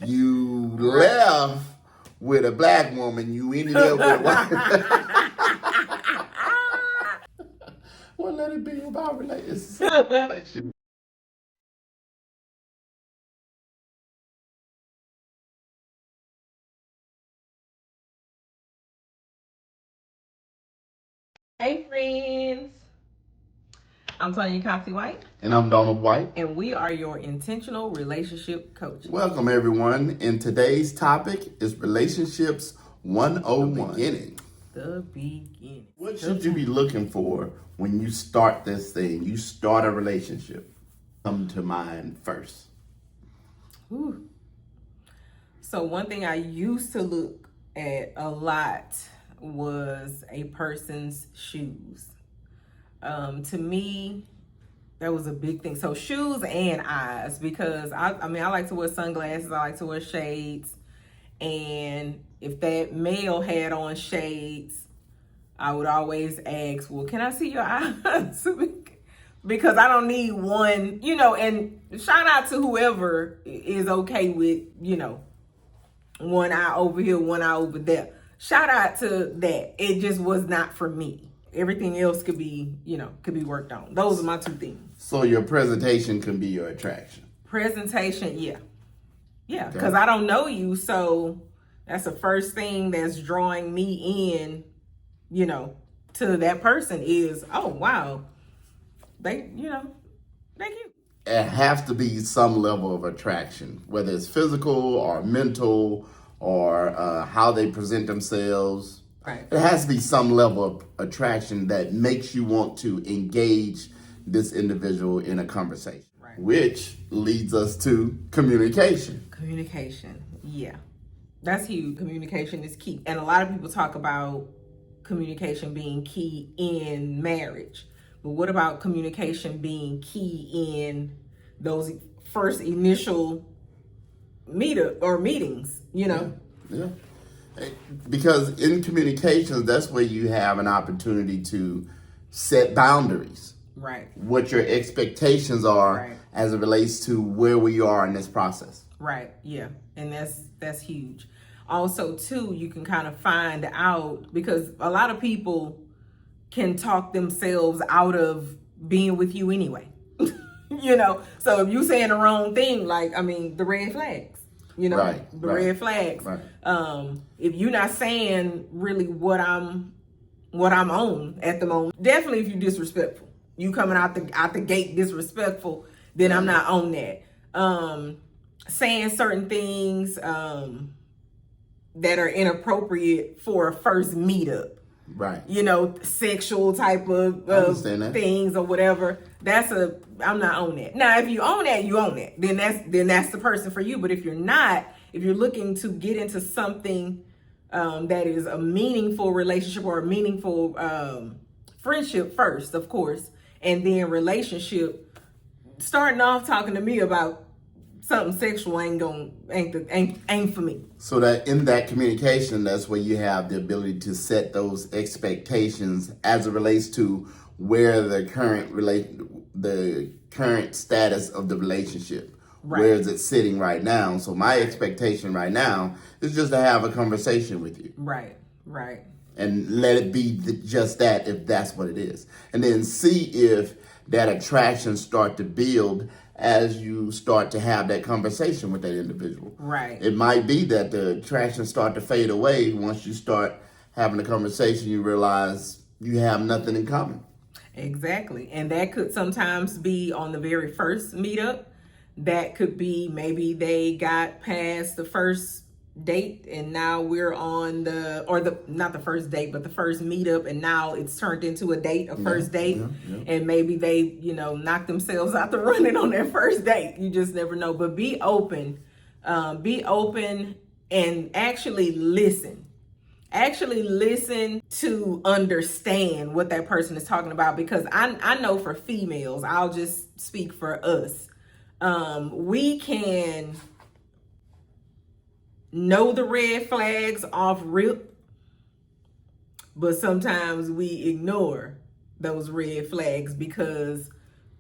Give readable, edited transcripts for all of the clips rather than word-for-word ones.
You left with a black woman, you ended up with a white. Well, let it be about relationship. Hey friends, I'm Tonya White. And I'm Donald White. And we are your intentional relationship coaches. Welcome everyone. And today's topic is relationships 101. The beginning. What should you be looking for when you start this thing? You start a relationship. Come to mind first. Whew. So one thing I used to look at a lot was a person's shoes. To me, that was a big thing. So shoes and eyes, because I like to wear sunglasses. I like to wear shades. And if that male had on shades, I would always ask, well, can I see your eyes? Because I don't need one, and shout out to whoever is okay with, one eye over here, one eye over there. Shout out to that. It just was not for me. Everything else could be worked on. Those are my two things. So your presentation can be your attraction. Presentation, yeah. Yeah, because I don't know you, so that's the first thing that's drawing me in, to that person is, oh, wow, they cute. It has to be some level of attraction, whether it's physical or mental or how they present themselves. Right. It has to be some level of attraction that makes you want to engage this individual in a conversation, right. Which leads us to communication. Communication, yeah. That's huge. Communication is key. And a lot of people talk about communication being key in marriage. But what about communication being key in those first initial meetings, Yeah. Because in communications, that's where you have an opportunity to set boundaries. Right. What your expectations are, right, as it relates to where we are in this process. Right. Yeah. And that's huge. Also, too, you can kind of find out, because a lot of people can talk themselves out of being with you anyway. So if you saying the wrong thing, the red flags, right, the red flags. Right. If you're not saying really what I'm on at the moment, definitely if you're disrespectful, you coming out the gate disrespectful, then I'm not on that. Saying certain things that are inappropriate for a first meetup. Right. Sexual type of things or whatever. I'm not on that. Now, if you own that, you own that. Then that's the person for you. But if you're not, if you're looking to get into something that is a meaningful relationship or a meaningful friendship first, of course, and then relationship, starting off talking to me about something sexual ain't for me. So that in that communication, that's where you have the ability to set those expectations as it relates to where the current status of the relationship. Right. Where is it sitting right now? So my expectation right now is just to have a conversation with you. Right. And let it be just that, if that's what it is. And then see if that attraction start to build as you start to have that conversation with that individual. Right. It might be that the attraction start to fade away once you start having a conversation. You realize you have nothing in common. Exactly. And that could sometimes be on the very first meetup. That could be maybe they got past the first date and now we're on not the first date, but the first meetup, and now it's turned into a first date. And maybe they, knock themselves out the running on their first date. You just never know. But be open and actually listen. Actually listen to understand what that person is talking about, because I know for females, I'll just speak for us. We can know the red flags off rip, but sometimes we ignore those red flags because,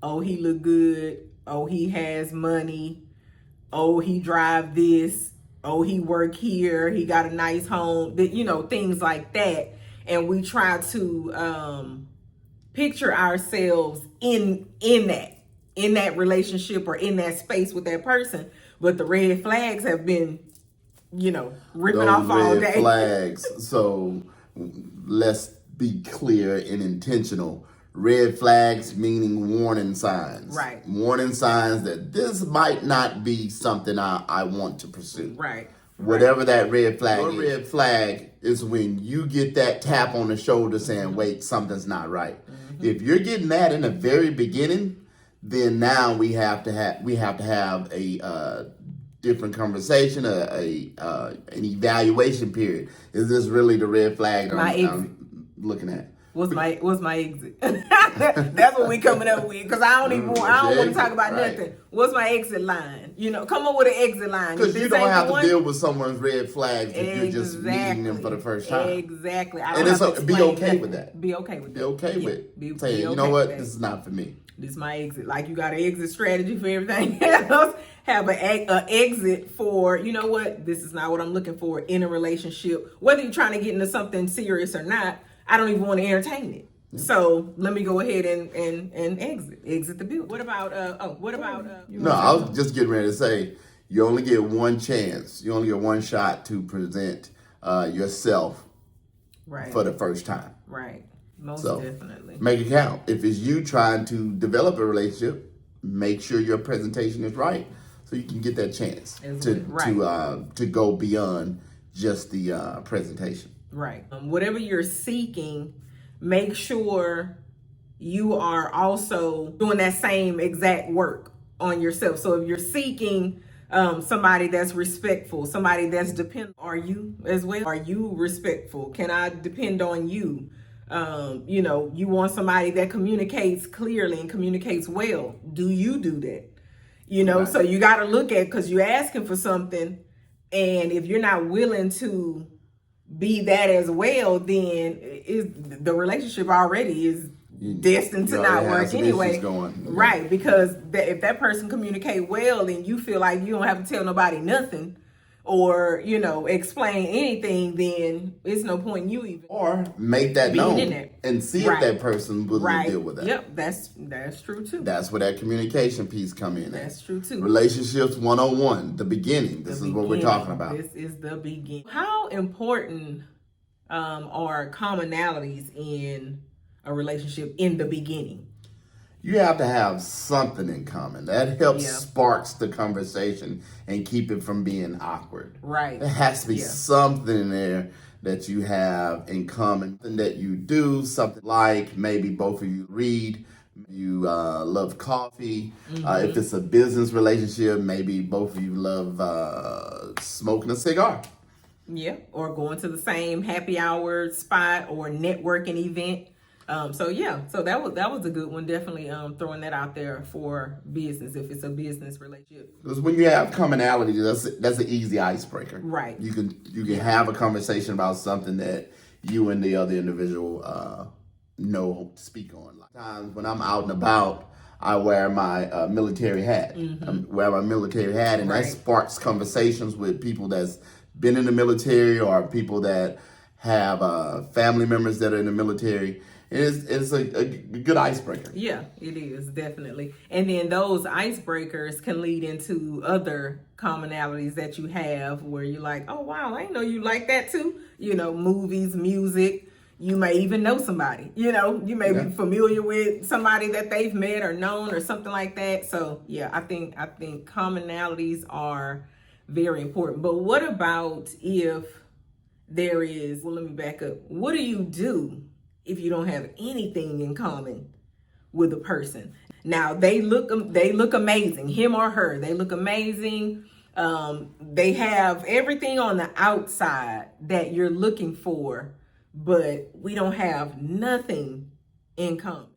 oh, he look good, oh, he has money, oh, he drive this, oh, he work here, he got a nice home, you know, things like that. And we try to picture ourselves in that relationship or in that space with that person. But the red flags have been, you know, ripping off all day. Red flags. So let's be clear and intentional. Red flags meaning warning signs. Right. Warning signs that this might not be something I want to pursue. Right. Whatever that red flag is. Red flag is when you get that tap on the shoulder saying, wait, something's not right. If you're getting that in the very beginning, then now we have to have a different conversation, an evaluation period. Is this really the red flag I'm looking at? What's my exit? That's what we coming up with, because I don't want to talk about nothing. What's my exit line? You know, come up with an exit line. Because you don't have to deal with someone's red flags if you're just meeting them for the first time. Exactly. And be okay with that. Be okay with that. Be okay with saying, you know what, this is not for me. This is my exit. Like, you got an exit strategy for everything else. Have an exit for, you know what, this is not what I'm looking for in a relationship. Whether you're trying to get into something serious or not, I don't even want to entertain it. So let me go ahead and exit the building. What about No, I was just getting ready to say, you only get one chance. You only get one shot to present yourself for the first time. Right. Most definitely. Make it count. If it's you trying to develop a relationship, make sure your presentation is right so you can get that chance to go beyond just the presentation. Right. Whatever you're seeking, make sure you are also doing that same exact work on yourself. So if you're seeking somebody that's respectful, somebody that's dependent, are you as well? Are you respectful? Can I depend on you? You know, you want somebody that communicates clearly and communicates well. Do you do that? You know, so you got to look at, because you're asking for something, and if you're not willing to be that as well, then the relationship already is destined to not work anyway. Right, because if that person communicate well, then you feel like you don't have to tell nobody nothing or, you know, explain anything, then it's no point in you even. Or make that known and see if that person will deal with that. Yep, that's true too. That's where that communication piece come in. That's true too. Relationships 101, the beginning. This is what we're talking about. This is the beginning. How important are commonalities in a relationship in the beginning? You have to have something in common. That helps sparks the conversation and keep it from being awkward. Right. There has to be something in there that you have in common, something that you do, something like maybe both of you read, you love coffee. If it's a business relationship, maybe both of you love smoking a cigar. Yeah, or going to the same happy hour spot or networking event. So that was a good one. Definitely throwing that out there for business, if it's a business relationship. Because when you have commonality, that's an easy icebreaker. Right. You can have a conversation about something that you and the other individual know to speak on. Like times when I'm out and about, I wear my military hat. And that sparks conversations with people that's been in the military or people that have family members that are in the military. It's a good icebreaker. Yeah, it is, definitely. And then those icebreakers can lead into other commonalities that you have where you're like, oh, wow, I didn't know you like that too. You know, movies, music. You may even know somebody. You know, you may be familiar with somebody that they've met or known or something like that. So, yeah, I think commonalities are very important. But what about if there is, well, let me back up. What do you do if you don't have anything in common with a person? Now, they look amazing, him or her. They look amazing. They have everything on the outside that you're looking for, but we don't have nothing in common.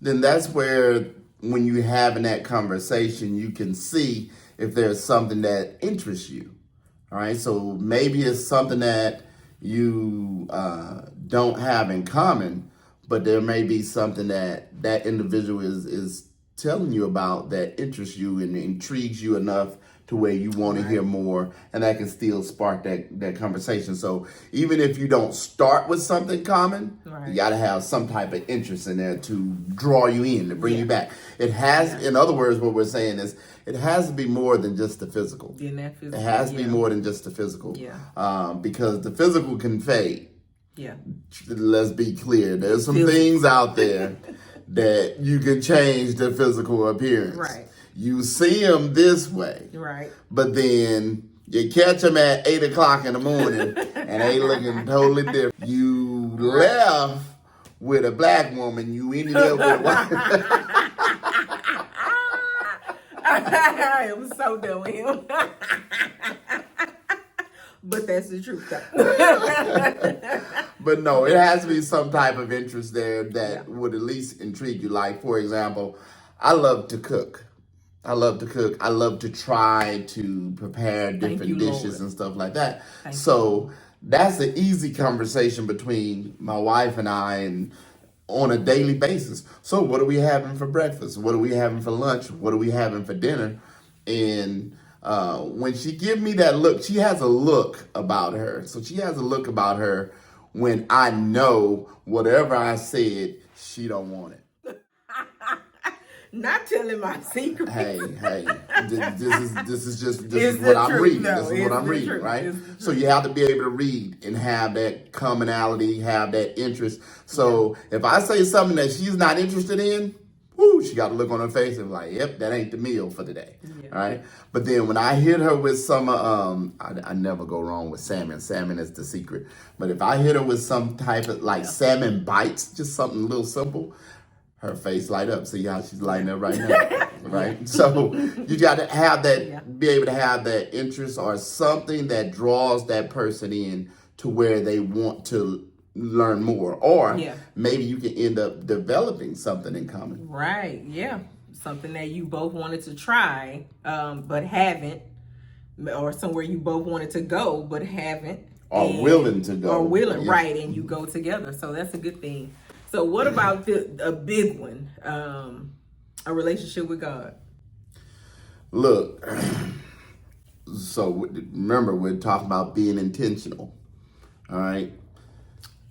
Then that's where, when you having that conversation, you can see if there's something that interests you. All right, so maybe it's something that you don't have in common, but there may be something that individual is telling you about that interests you and intrigues you enough to where you want to hear more, and that can still spark that conversation. So even if you don't start with something common, you got to have some type of interest in there to draw you in, to bring you back. It has, in other words, what we're saying is it has to be more than just the physical. It has to be more than just the physical. Because the physical can fade. Let's be clear. There's some things out there that you can change the physical appearance. You see them this way. But then you catch them at 8 o'clock in the morning and they looking totally different. You left with a black woman, you ended up with a white. I am so done with him. But that's the truth, though. But no, it has to be some type of interest there that would at least intrigue you. Like, for example, I love to cook. I love to try to prepare different dishes and stuff like that. So that's an easy conversation between my wife and I, and on a daily basis. So what are we having for breakfast? What are we having for lunch? What are we having for dinner? And when she give me that look, she has a look about her. So she has a look about her when I know whatever I said, she don't want it. Not telling my secret. Hey, this is what I'm reading. This is what I'm reading, right? So you have to be able to read and have that commonality, have that interest. So if I say something that she's not interested in, she got to look on her face and be like, yep, that ain't the meal for today. All right. But then when I hit her with some, I never go wrong with salmon. Salmon is the secret. But if I hit her with some type of salmon bites, just something a little simple, her face light up. See how she's lighting up right now, right? So you got to have that, be able to have that interest or something that draws that person in to where they want to learn more, or maybe you can end up developing something in common. Right. Yeah. Something that you both wanted to try, but haven't, or somewhere you both wanted to go, but haven't. Or willing to go. Or willing, right. And you go together. So that's a good thing. So what about a big one, a relationship with God? Look, so remember, we're talking about being intentional, all right?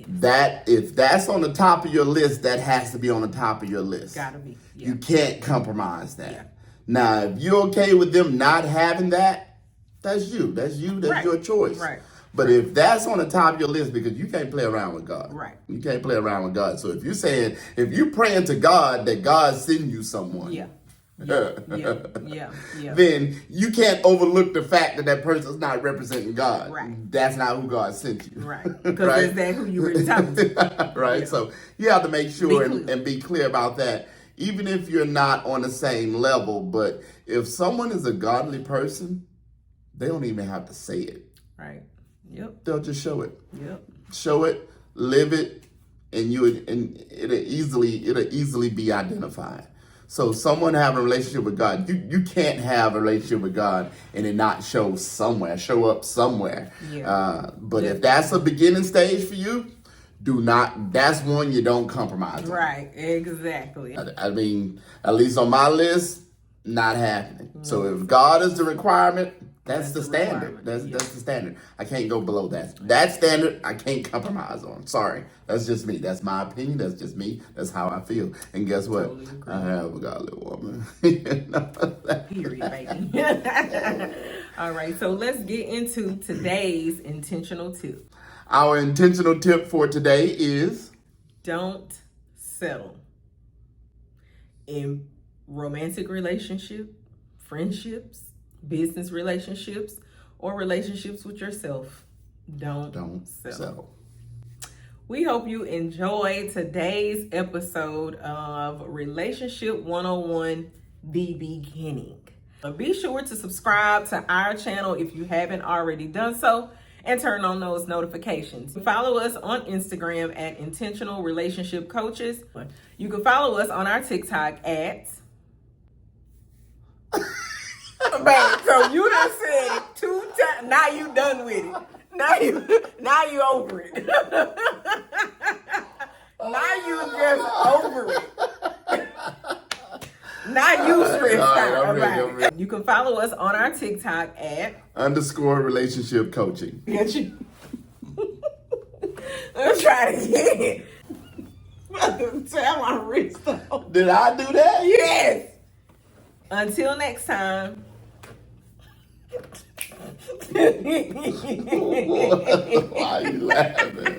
That if that's on the top of your list, that has to be on the top of your list. Gotta be. You can't compromise that. Now, if you're okay with them not having that, that's you. That's your choice. Right. But if that's on the top of your list, because you can't play around with God. Right. You can't play around with God. So if you're praying to God that God send you someone. Then you can't overlook the fact that person's not representing God. Right. That's not who God sent you. Right. Because is that who you really talking to? Right. So you have to make sure and be clear about that. Even if you're not on the same level, but if someone is a godly person, they don't even have to say it. Right. Yep. They'll just show it. Yep. Show it, live it, and it'll easily be identified. So someone having a relationship with God, you can't have a relationship with God and it not show up somewhere. But if that's a beginning stage for you, that's one you don't compromise on. Right, exactly. I mean, at least on my list, not happening. So if God is the requirement, that's the standard. That's the standard. I can't go below that. That standard, I can't compromise on. Sorry. That's just me. That's my opinion. That's just me. That's how I feel. And guess what? Totally agree. I have a godly woman. Period, baby. All right. So let's get into today's intentional tip. Our intentional tip for today is don't settle. In romantic relationship, friendships, business relationships, or relationships with yourself, don't settle. We hope you enjoyed today's episode of Relationship 101, The Beginning. Be sure to subscribe to our channel if you haven't already done so, and turn on those notifications. Follow us on Instagram at Intentional Relationship Coaches. You can follow us on our TikTok at... Babe, so you done said it 2 times. Now you done with it. Now you over it. Now you just over it. not you stressed All right, out I'm ready, about I'm it. You can follow us on our TikTok at _relationship coaching. Get you. Let's try it again. Tell my wrist though. Did I do that? Yes. Until next time. Why are you laughing?